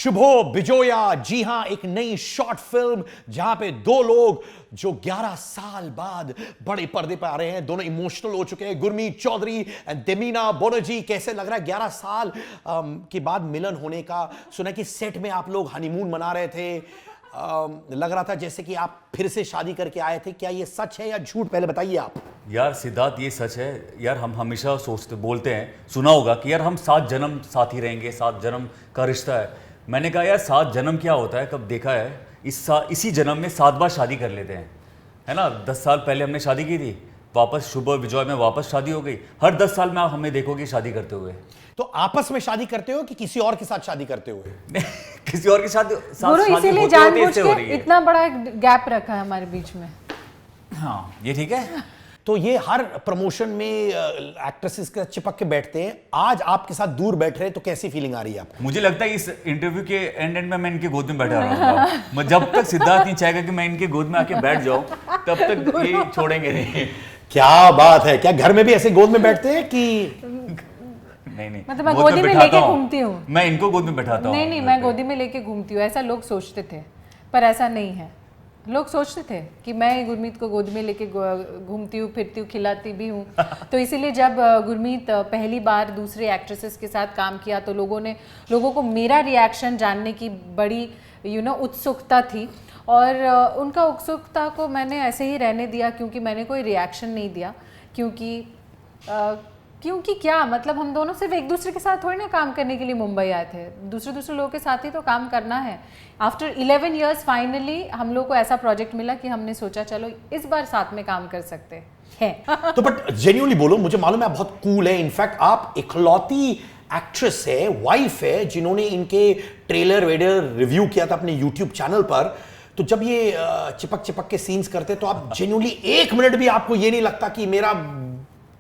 शुभो बिजोया, जी हां, एक नई शॉर्ट फिल्म जहां पे दो लोग जो 11 साल बाद बड़े पर्दे पर आ रहे हैं, दोनों इमोशनल हो चुके हैं। गुरमीत चौधरी एंड देमीना बनर्जी, कैसे लग रहा है 11 साल के बाद मिलन होने का? सुना कि सेट में आप लोग हनीमून मना रहे थे, लग रहा था जैसे कि आप फिर से शादी करके आए थे। क्या ये सच है या झूठ, पहले बताइए आप। यार सिद्धार्थ, ये सच है यार। हम हमेशा सोचते बोलते हैं, सुना होगा कि यार हम 7 जन्म साथ ही रहेंगे, 7 जन्म का रिश्ता है। मैंने कहा यार 7 जन्म क्या होता है, कब देखा है? इसी जन्म में 7 बार शादी कर लेते हैं, है ना। 10 साल पहले हमने शादी की थी, वापस शुभ विजय में वापस शादी हो गई। हर 10 साल में आप हमें देखोगे शादी करते हुए। तो आपस में शादी करते हो कि किसी और के साथ शादी करते हुए? किसी और के साथ इसीलिए जानबूझ के इतना बड़ा गैप रखा है हमारे बीच में। हाँ, ये ठीक है। तो ये हर प्रमोशन में एक्ट्रेसेस के चिपक के बैठते हैं, आज आपके साथ दूर बैठ रहे हैं, तो कैसी फीलिंग आ रही है आपको? मुझे लगता है इस इंटरव्यू के एंड में मैं इनके गोद में बैठा रहूंगा। मैं जब तक सिद्धार्थ नहीं चाहेगा कि मैं इनके गोद में आके बैठ जाऊं, तब तक ये छोड़ेंगे नहीं। क्या बात है, क्या घर में भी ऐसे गोद में बैठते हैं कि? नहीं, मतलब मैं गोदी में लेके घूमती हूँ। मैं इनको गोद में बैठाता हूँ। नहीं, मैं गोदी में लेके घूमती हूँ, ऐसा लोग सोचते थे, पर ऐसा नहीं है। लोग सोचते थे कि मैं गुरमीत को गोद में लेके घूमती हूँ, फिरती हूँ, खिलाती भी हूँ। तो इसीलिए जब गुरमीत पहली बार दूसरे एक्ट्रेसेस के साथ काम किया तो लोगों को मेरा रिएक्शन जानने की बड़ी उत्सुकता थी, और उनका उत्सुकता को मैंने ऐसे ही रहने दिया, क्योंकि मैंने कोई रिएक्शन नहीं दिया। क्योंकि क्या मतलब, हम दोनों सिर्फ एक दूसरे के साथ थोड़ी ना काम करने के लिए मुंबई आए थे, दूसरे लोगों के साथ ही तो काम करना है। आफ्टर 11 years फाइनली हम लोग को ऐसा प्रोजेक्ट मिला कि हमने सोचा चलो इस बार साथ में काम कर सकते हैं। तो बट जेन्युइनली बोलो, मुझे मालूम है आप बहुत कूल है। इनफैक्ट आप इकलौती एक्ट्रेस है, वाइफ है, जिन्होंने इनके ट्रेलर वेडर रिव्यू किया था अपने यूट्यूब चैनल पर। तो जब ये चिपक के सीन्स करते तो आप जेन्युइनली 1 मिनट भी आपको ये नहीं लगता कि मेरा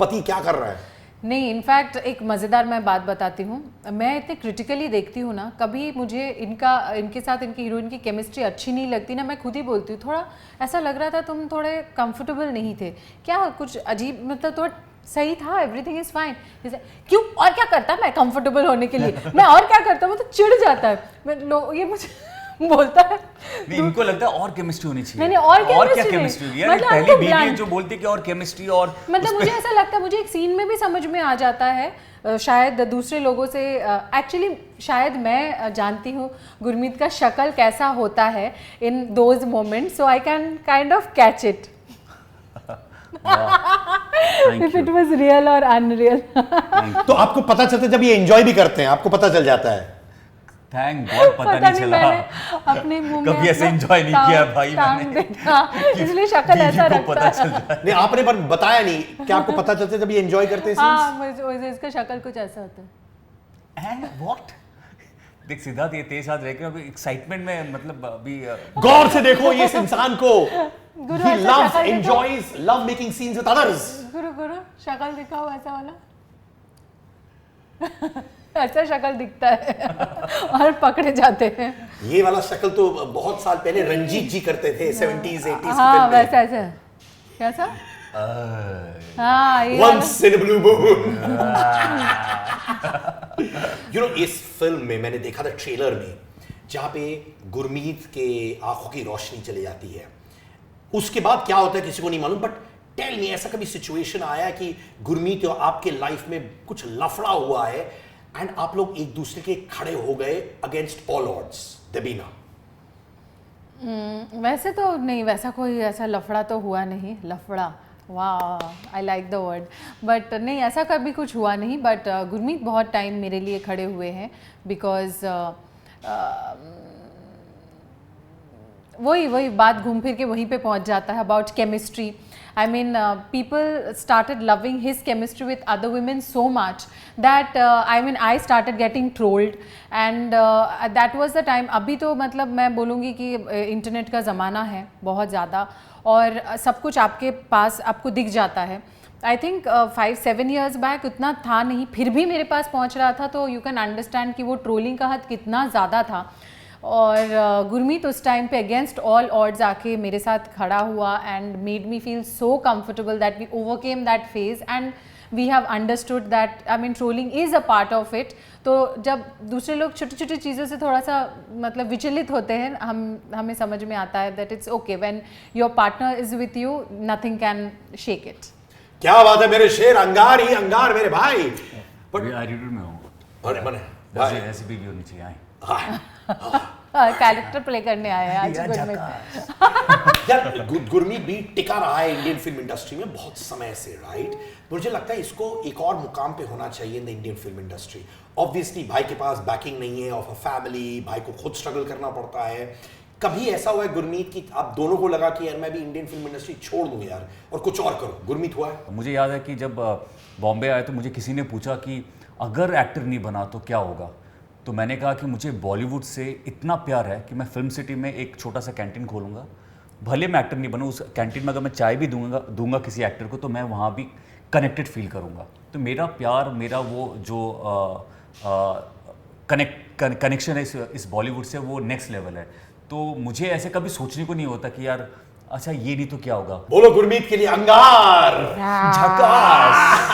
पति क्या कर रहा है? नहीं, इनफैक्ट एक मज़ेदार मैं बात बताती हूँ। मैं इतने क्रिटिकली देखती हूँ ना, कभी मुझे इनके साथ इनकी हीरोइन की केमिस्ट्री अच्छी नहीं लगती ना, मैं खुद ही बोलती हूँ थोड़ा ऐसा लग रहा था तुम थोड़े कंफर्टेबल नहीं थे क्या, कुछ अजीब, मतलब थोड़ा सही था, एवरीथिंग इज फाइन। जैसे क्यों, और क्या करता मैं कंफर्टेबल होने के लिए, मैं और क्या करता हूँ, तो चिढ़ जाता है ये मुझे बोलता है। नहीं, इनको लगता है और केमिस्ट्री होनी चाहिए। नहीं, और क्या केमिस्ट्री यार, मतलब पहली बीवी है जो बोलती है कि और केमिस्ट्री, और मतलब मुझे ऐसा लगता है, मुझे एक सीन में भी समझ में आ जाता है, शायद दूसरे लोगों से एक्चुअली शायद मैं जानती हूँ गुरमीत का शक्ल कैसा होता है in those moments, so I can kind of catch it if it was real और अनरियल। तो आपको पता चलता है जब ये एंजॉय भी करते हैं, आपको पता चल जाता है? थैंक गॉड, पता नहीं चला। अपने मुंह में कभी ऐसे एंजॉय नहीं किया भाई मैंने, इसलिए शक्ल ऐसा रखता है। नहीं, आपने पर बताया नहीं, क्या आपको पता चलता है जब ये एंजॉय करते हैं? हाँ, मुझे इसका शक्ल कुछ ऐसा होता है। And what? देख सिद्धार्थ, ये तेज हाथ रह के अभी एक्साइटमेंट में, मतलब अभी गौर से देखो ये इस इंसान को। गुरु, He loves, enjoys, love making scenes with others. गुरु शक्ल दिखाओ ऐसा वाला। ऐसा शक्ल दिखता है और पकड़े जाते हैं। ये वाला शक्ल तो बहुत साल पहले रंजीत जी करते थे, 70s 80s हाँ, वैसा ऐसा कैसा? हाँ, ये Once in a blue moon. इस फिल्म में मैंने देखा था ट्रेलर में, जहाँ पे गुरमीत के आंखों की रोशनी चली जाती है, उसके बाद क्या होता है किसी को नहीं मालूम। बट टेल मी, ऐसा कभी सिचुएशन आया कि गुरमीत और आपके लाइफ में कुछ लफड़ा हुआ है एंड आप लोग एक दूसरे के खड़े हो गए अगेंस्ट ऑल ऑड्स? देबीना, वैसे तो नहीं, वैसा कोई ऐसा लफड़ा तो हुआ नहीं। लफड़ा, वाह, I like the word. But नहीं, ऐसा कभी कुछ हुआ नहीं। बट गुरमीत बहुत टाइम मेरे लिए खड़े हुए हैं, बिकॉज वही बात घूम फिर के वहीं पे पहुंच जाता है about chemistry. I mean, people started loving his chemistry with other women so much that I started getting trolled, and that was the time. अभी तो मतलब मैं बोलूँगी कि इंटरनेट का ज़माना है बहुत ज़्यादा, और सब कुछ आपके पास आपको दिख जाता है। आई थिंक 5-7 years बैक उतना था नहीं, फिर भी मेरे पास पहुँच रहा था, तो यू कैन अंडरस्टैंड कि वो ट्रोलिंग का हद कितना ज़्यादा था। और गुरमीत उस टाइम पे अगेंस्ट ऑल ऑड्स आके मेरे साथ खड़ा हुआ and made me feel so comfortable that we overcame that phase, and we have understood that, I mean, trolling is a part of it. तो जब दूसरे लोग छोटी छोटी चीज़ों से थोड़ा सा मतलब विचलित होते हैं, हमें समझ में आता है that it's okay when your partner is with you, nothing can shake it. क्या बात है मेरे शेर, अंगार ही अंगार मेरे भाई. अभी एटीट्यूड में हूँ. बने ऐसे भी होनी चाहिए. आए. कैरेक्टर प्ले करने आए हैं आज गुरमीत. यार गुरमीत भी टिका रहा है इंडियन फिल्म इंडस्ट्री में बहुत समय से, राइट? मुझे लगता है इसको एक और मुकाम पे होना चाहिए in the Indian film industry. Obviously भाई के पास बैकिंग नहीं है ऑफ अ फैमिली, भाई को खुद स्ट्रगल करना पड़ता है. कभी ऐसा हुआ है गुरमीत की आप दोनों को लगा कि यार मैं भी इंडियन फिल्म इंडस्ट्री छोड़ दूं यार और कुछ और करूं? गुरमीत हुआ है? मुझे याद है कि जब बॉम्बे आए तो मुझे किसी ने पूछा कि अगर एक्टर नहीं बना तो क्या होगा. तो मैंने कहा कि मुझे बॉलीवुड से इतना प्यार है कि मैं फिल्म सिटी में एक छोटा सा कैंटीन खोलूँगा. भले मैं एक्टर नहीं बनूँ, उस कैंटीन में अगर मैं चाय भी दूंगा किसी एक्टर को तो मैं वहाँ भी कनेक्टेड फील करूँगा. तो मेरा प्यार, मेरा वो जो कनेक्शन है इस बॉलीवुड से, वो नेक्स्ट लेवल है. तो मुझे ऐसे कभी सोचने को नहीं होता कि यार अच्छा ये नहीं तो क्या होगा. बोलो गुरमीत के लिए अंगार. झकास.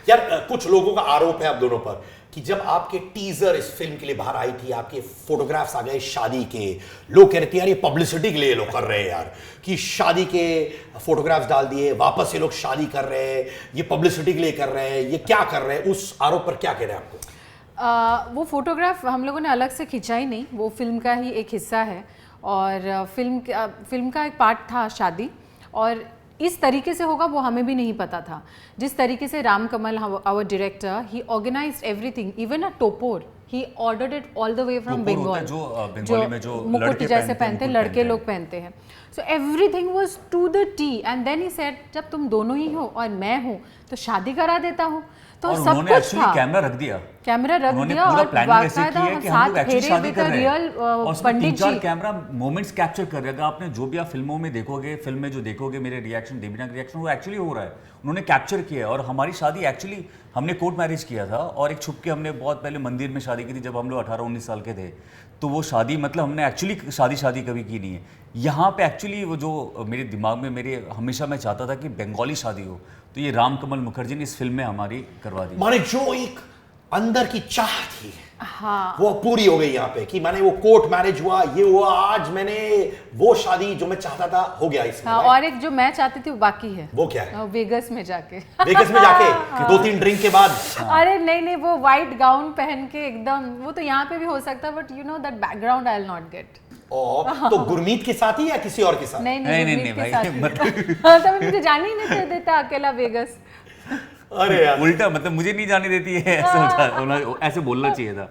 यार कुछ लोगों का आरोप है आप दोनों पर कि जब आपके टीजर इस फिल्म के लिए बाहर आई थी, आपके फोटोग्राफ्स आ गए शादी के, लोग कह रहे थे यार ये पब्लिसिटी के लिए लोग कर रहे हैं यार, कि शादी के फोटोग्राफ्स डाल दिए, वापस ये लोग शादी कर रहे हैं, ये पब्लिसिटी के लिए कर रहे हैं, ये क्या कर रहे हैं? उस आरोप पर क्या कह रहे हैं आपको? वो फोटोग्राफ हम लोगों ने अलग से खिंचा ही नहीं, वो फिल्म का ही एक हिस्सा है. और फिल्म का एक पार्ट था शादी, और इस तरीके से होगा वो हमें भी नहीं पता था. जिस तरीके से Ram Kamal, our director, he organized everything, even a topor, he ordered it all the way from Bengal, जो मुकुट जैसे पहनते हैं, लड़के लोग पहनते हैं. So everything was to the T. And then he said जब तुम दोनों ही हो और मैं हूँ तो शादी करा देता हूँ. तो और सब उन्होंने कुछ एक्चुअली था, कैमरा रख दिया और प्लानिंग ऐसे की है कि हम लोग एक्चुअली शादी कर रहे हैं. रियल और उसमें पंडित 3-4 जी कैमरा मोमेंट्स कैप्चर कर रहे हैं. आपने जो भी आप फिल्मों में देखोगे, फिल्म में जो देखोगे मेरे रिएक्शन, देवीना का रिएक्शन, वो एक्चुअली हो रहा है. उन्होंने कैप्चर किया है. और हमारी शादी एक्चुअली हमने कोर्ट मैरिज किया था और एक छुप के हमने बहुत पहले मंदिर में शादी की थी जब हम लोग 18-19 साल के थे. तो वो शादी मतलब हमने एक्चुअली शादी कभी की नहीं है. यहाँ पे एक्चुअली वो जो मेरे दिमाग में मेरे हमेशा मैं चाहता था कि बंगाली शादी हो, तो ये राम कमल मुखर्जी ने इस फिल्म में हमारी करवा दी. माने जो एक अंदर की चाह थी, हाँ, वो पूरी हो गई यहाँ पे कि मैंने वो कोर्ट मैरिज हुआ, ये हुआ, आज मैंने वो शादी जो मैं चाहता था हो गया इसमें. हाँ, और एक जो मैं चाहती थी वो बाकी है. वो क्या है? वेगस में जाके वेगस में जाके 2-3 ड्रिंक के बाद. अरे नहीं, वो व्हाइट गाउन पहन के एकदम, वो तो यहाँ पे भी हो सकता है, but you know that background I will not gate. तो गुरमीत के साथ ही या किसी और के साथ? नहीं नहीं भाई, भाई. तो मुझे जाने ही नहीं देता अकेला वेगस. अरे यार उल्टा, मतलब मुझे नहीं जाने देती है, ऐसे बोलना चाहिए था.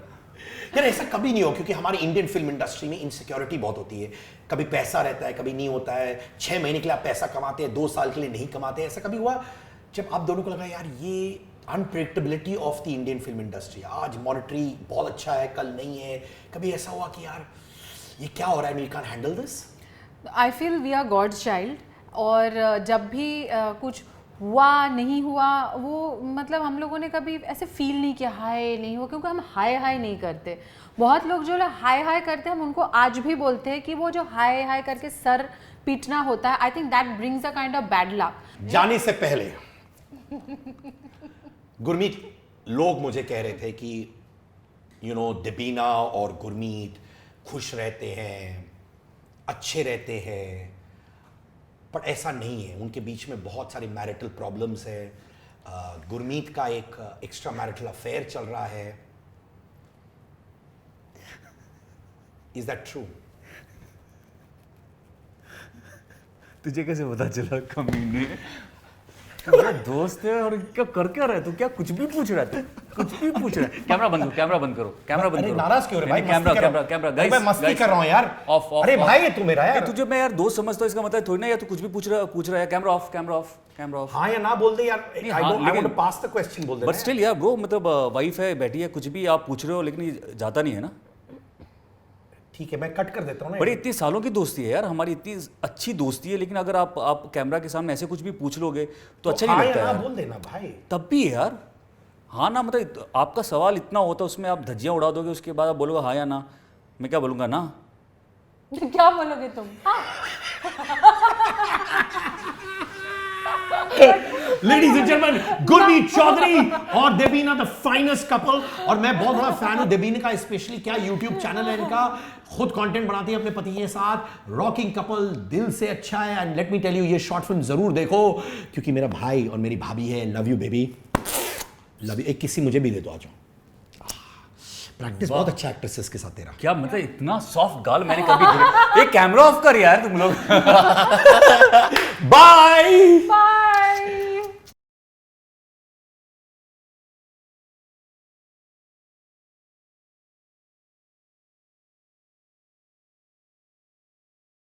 यार ऐसा कभी नहीं हो, क्योंकि हमारी इंडियन फिल्म इंडस्ट्री में इनसिक्योरिटी बहुत होती है. कभी पैसा रहता है, कभी नहीं होता है. 6 महीने के लिए आप पैसा कमाते हैं, 2 साल के लिए नहीं कमाते. ऐसा कभी हुआ जब आप दोनों को लगा यार ये unpredictability of the Indian film industry, आज मॉनिटरी बहुत अच्छा है, कल नहीं है? कभी ऐसा हुआ कि यार ये क्या हो रहा है, we can't handle this? I feel we are God's child. और जब भी कुछ हुआ नहीं हुआ, वो मतलब हम लोगों ने कभी ऐसे फील नहीं किया हाय नहीं हुआ, क्योंकि हम हाय नहीं करते. बहुत लोग जो लोग हाय करते हैं, हम उनको आज भी बोलते हैं कि वो जो हाय करके सर पीटना होता है, I think that brings a kind of bad luck. जाने से पहले गुरमीत, लोग मुझे कह रहे थे कि यू नो देवीना और गुरमीत खुश रहते हैं, अच्छे रहते हैं, पर ऐसा नहीं है. उनके बीच में बहुत सारी मैरिटल प्रॉब्लम्स है. गुरमीत का एक एक्स्ट्रा मैरिटल अफेयर चल रहा है. Is that true? तुझे कैसे पता चला कमीने? तो मेरा दोस्त है और क्या कर क्या रहा है? तू क्या कुछ भी पूछ रहा है? तू कुछ भी पूछ रहा है. कैमरा बंद करो. नाराज क्यों रे भाई? कैमरा गाइस, मैं मस्ती कर रहा हूं यार. ऑफ. अरे भाई तू मेरा यार. तुझे मैं यार दोस्त समझता हूं, इसका मतलब थोड़ी ना यार तू कुछ भी पूछ रहा है. Camera off. हाँ या ना बोल दे यार. I want to pass the question बोल दे. बट स्टिल यार ब्रो, मतलब वाइफ है, बैठी है, कुछ भी आप पूछ रहे हो, लेकिन ये जाता नहीं है ना. ठीक है, मैं कट कर देता हूँ ना. बड़ी इतनी सालों की दोस्ती है यार हमारी, इतनी अच्छी दोस्ती है, लेकिन अगर आप कैमरा के सामने ऐसे कुछ भी पूछ लोगे तो अच्छा नहीं लगता है. बोल देना भाई. तब भी यार हाँ ना, मतलब आपका सवाल इतना होता है, उसमें आप धज्जियां उड़ा दोगे, उसके बाद आप बोलोगे हाँ या ना. मैं क्या बोलूँगा ना. क्या बोलोगे तुम? Ladies and gentleman, Gurmeet Choudhary और देबीना द फाइनेस्ट कपल। और मैं बहुत बड़ा फैन हूं देबीना का, स्पेशली क्या यूट्यूब चैनल है इनका, खुद कंटेंट बनाती है अपने पति के साथ, रॉकिंग कपल, दिल से अच्छा है। And let me tell you, ये शॉर्ट फिल्म जरूर देखो क्योंकि मेरा भाई और मेरी भाभी है। Love you baby, love you. एक किसी मुझे भी दे दो, आ जाओ। प्रैक्टिस बहुत अच्छा एक्ट्रेसेस के साथ तेरा। क्या मतलब इतना सॉफ्ट गाल मैंने कभी ये कैमरा ऑफ कर यार तुम लोग। बाय। Bye.